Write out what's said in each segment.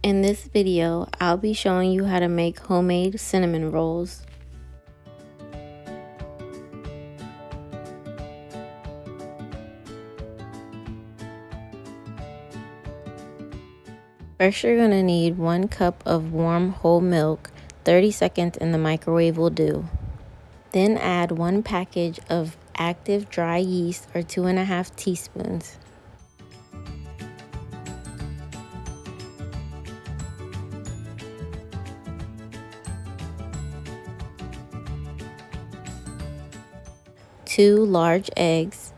In this video, I'll be showing you how to make homemade cinnamon rolls. First, you're going to need 1 cup of warm whole milk. 30 seconds in the microwave will do. Then add 1 package of active dry yeast, or 2½ teaspoons. Two large eggs,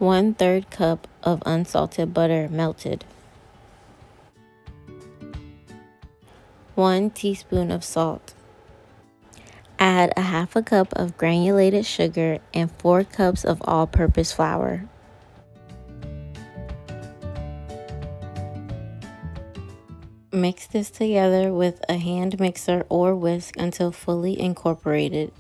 1/3 cup of unsalted butter melted, 1 teaspoon of salt. Add a 1/2 cup of granulated sugar and 4 cups of all-purpose flour. Mix this together with a hand mixer or whisk until fully incorporated.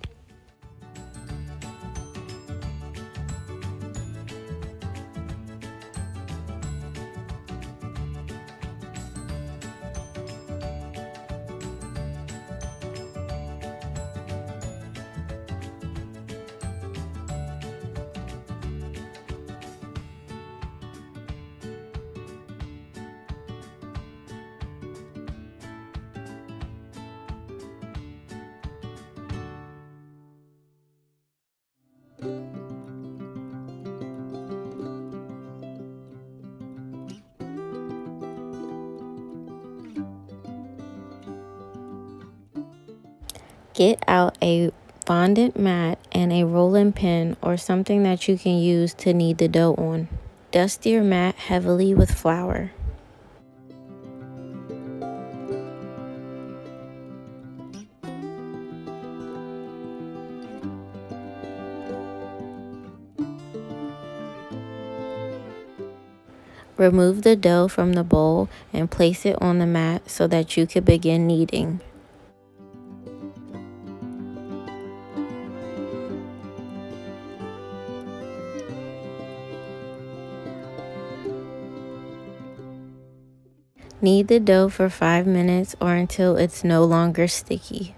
Get out a fondant mat and a rolling pin or something that you can use to knead the dough on. Dust your mat heavily with flour. Remove the dough from the bowl and place it on the mat so that you can begin kneading. Knead the dough for 5 minutes or until it's no longer sticky.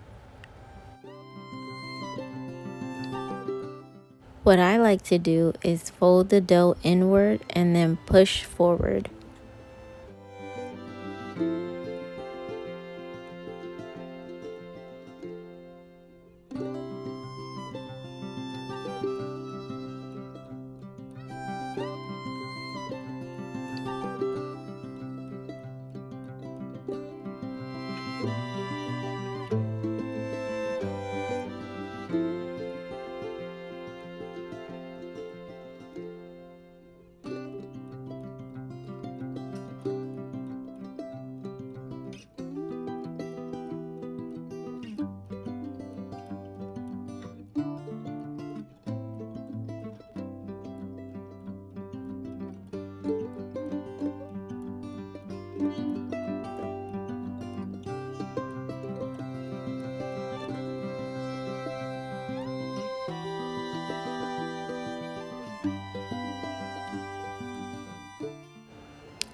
What I like to do is fold the dough inward and then push forward.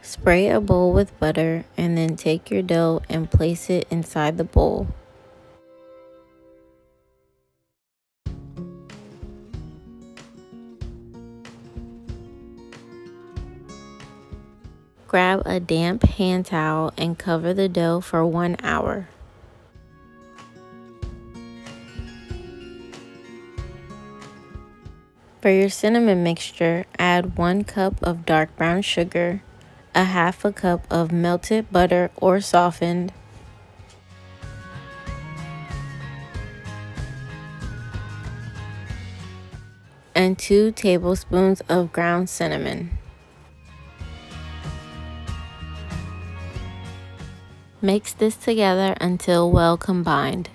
Spray a bowl with butter and then take your dough and place it inside the bowl. Grab a damp hand towel and cover the dough for 1 hour. For your cinnamon mixture, add 1 cup of dark brown sugar, a 1/2 cup of melted butter or softened, and 2 tablespoons of ground cinnamon. Mix this together until well combined.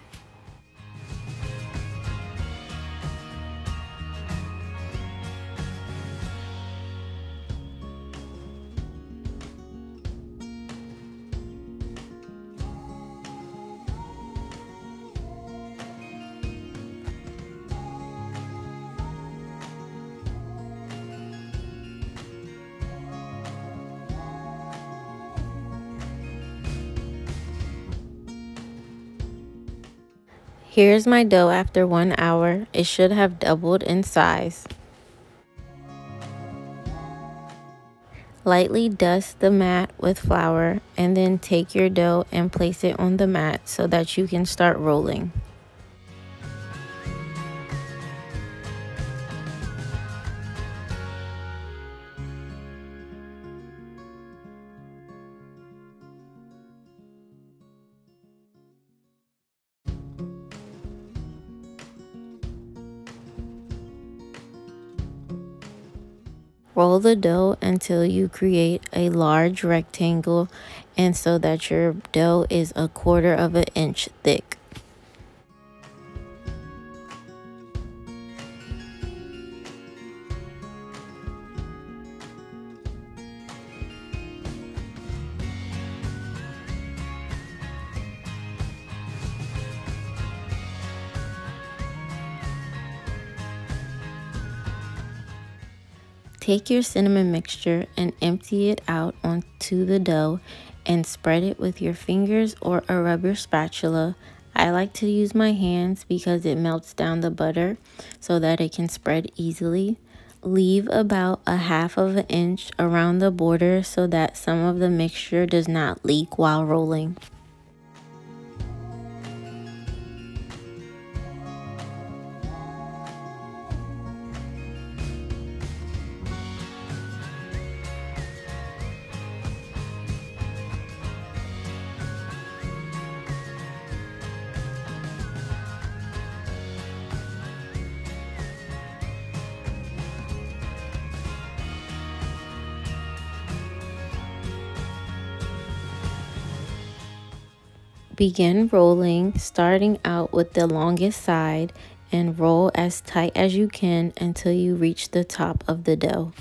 Here's my dough after 1 hour. It should have doubled in size. Lightly dust the mat with flour and then take your dough and place it on the mat so that you can start rolling. Roll the dough until you create a large rectangle and so that your dough is 1/4 of an inch thick. Take your cinnamon mixture and empty it out onto the dough and spread it with your fingers or a rubber spatula. I like to use my hands because it melts down the butter so that it can spread easily. Leave about 1/2 of an inch around the border so that some of the mixture does not leak while rolling. Begin rolling, starting out with the longest side, and roll as tight as you can until you reach the top of the dough.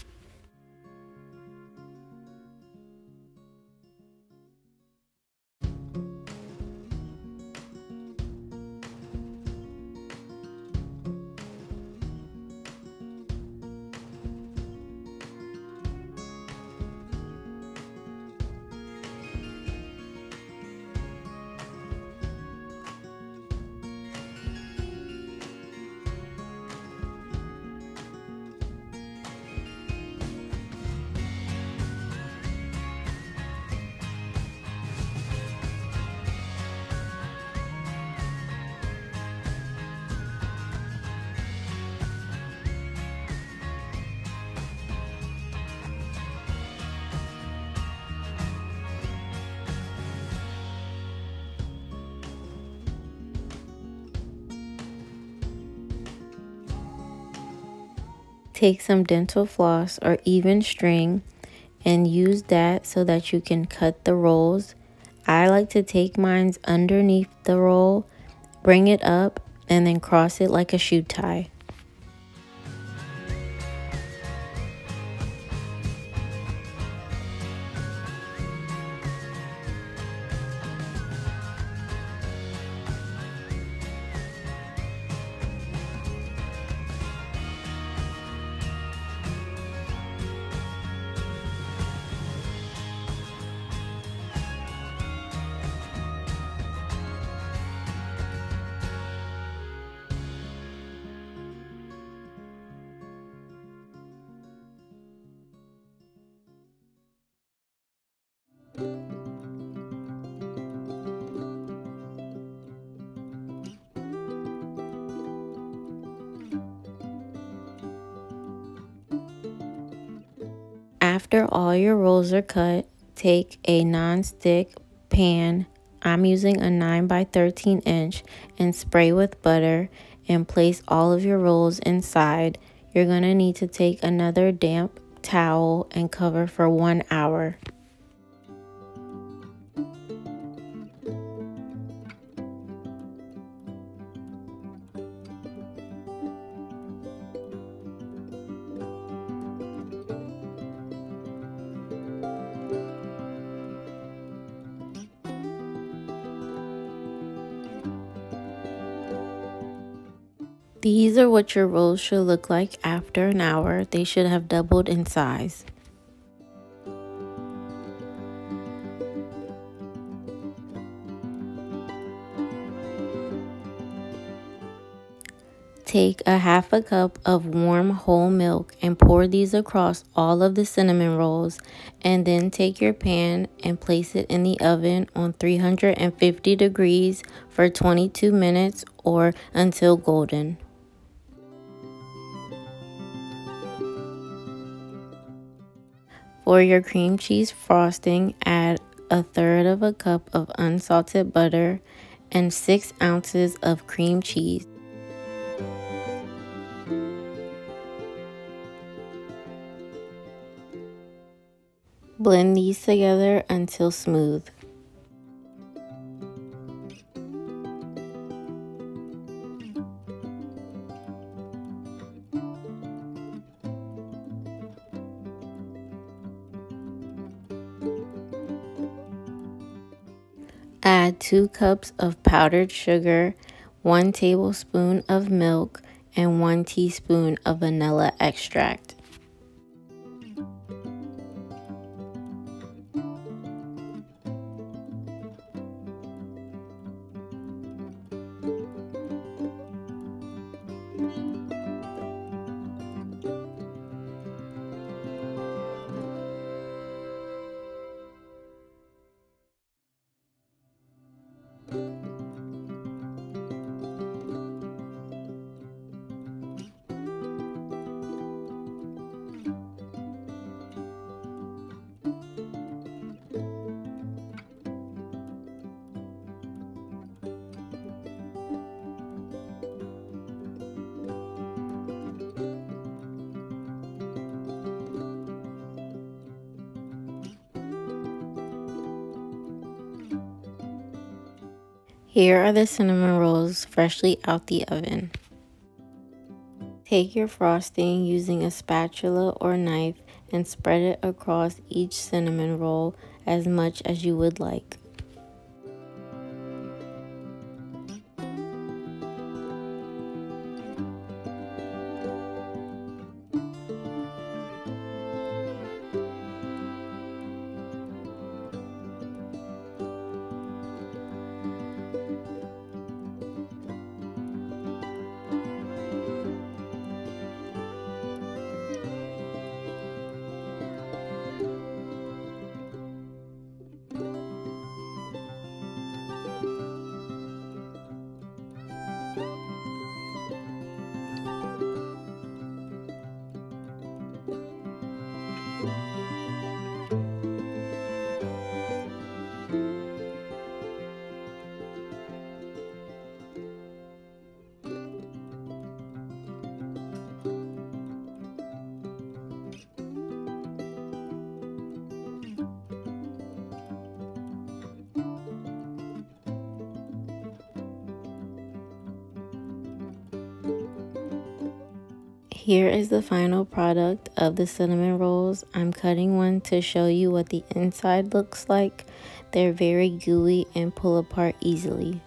Take some dental floss or even string and use that so that you can cut the rolls. I like to take mine underneath the roll, bring it up, and then cross it like a shoe tie. After all your rolls are cut, take a non-stick pan, I'm using a 9 by 13 inch, and spray with butter and place all of your rolls inside. You're going to need to take another damp towel and cover for 1 hour. These are what your rolls should look like after an hour. They should have doubled in size. Take a half a cup of warm whole milk and pour these across all of the cinnamon rolls, and then take your pan and place it in the oven on 350 degrees for 22 minutes or until golden. For your cream cheese frosting, add 1/3 of a cup of unsalted butter and 6 ounces of cream cheese. Blend these together until smooth. Add 2 cups of powdered sugar, 1 tablespoon of milk, and 1 teaspoon of vanilla extract. Here are the cinnamon rolls freshly out the oven. Take your frosting using a spatula or knife and spread it across each cinnamon roll as much as you would like. Here is the final product of the cinnamon rolls. I'm cutting one to show you what the inside looks like. They're very gooey and pull apart easily.